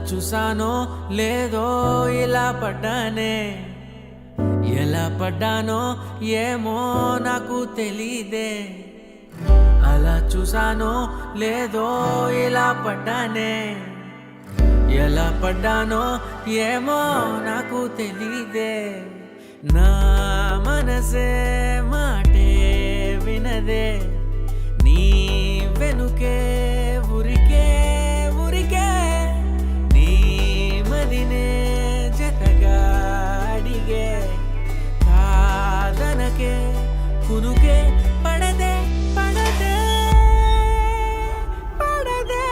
చూసానో లేదో ఇలా పడ్డానే, ఎలా పడ్డానో ఏమో నాకు తెలీదే. అలా చూసానో లేదో ఇలా పడ్డానే, ఎలా పడ్డానో ఏమో నాకు తెలీదే. నా మనసే మాటే వినదే, నీ వెనుకే ఊరికే ఊరికే, నీ మదినే జతగా అడిగే. కాదనకే కునుకే పడదే పడదే పడదే.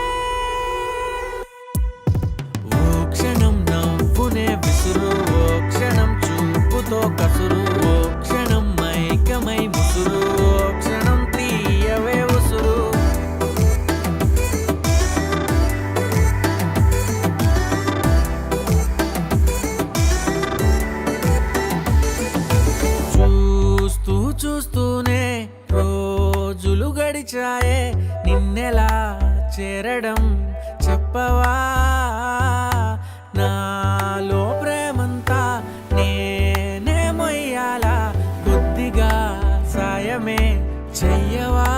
ఓ క్షణం నవ్వునే విసురు, ఓ క్షణం చూపుతో కసురు, ఓ క్షణం మైకమై ముసురు, ఓ క్షణం తీయవే ఉసురు. చూస్తూ చూస్తూనే రోజులు గడిచాయే, నిన్నెలా చేరడం చెప్పవా. నాలో ప్రేమంతా నేనే మొయ్యాలా, కొద్దిగా సాయమే చెయ్యవా.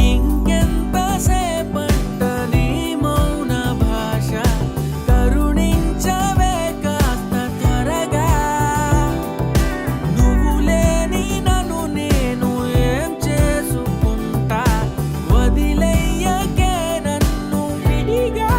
ఇంకెంత సేపంట నీ మౌన భాష, కరుణించవే కాస్త త్వరగా. నువ్వు లేని నన్ను నేను ఏం చేసుకుంటా, వదిలేయకే నన్ను విడిగా.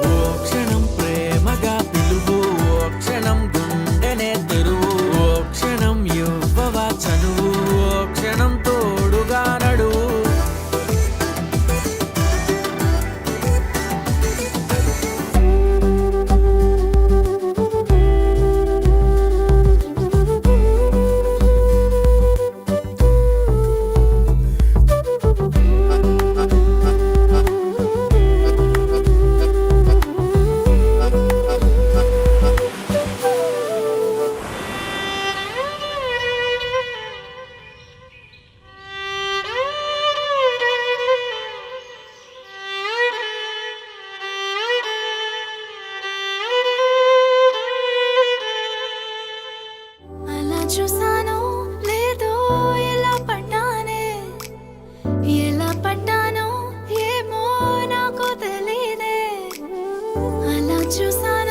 ఓ క్షణం ప్రేమగా పిలువు, ఓ క్షణం గుండెనే తెరువు, ఓ క్షణం ఇవ్వవా చనువు, ఓ క్షణం తోడుగా నడువు. అలా చూసానో లేదో ఎలా పడ్డానే, ఎలా పడ్డానో ఏమో నాకు తెలీదే. అలా చూసానో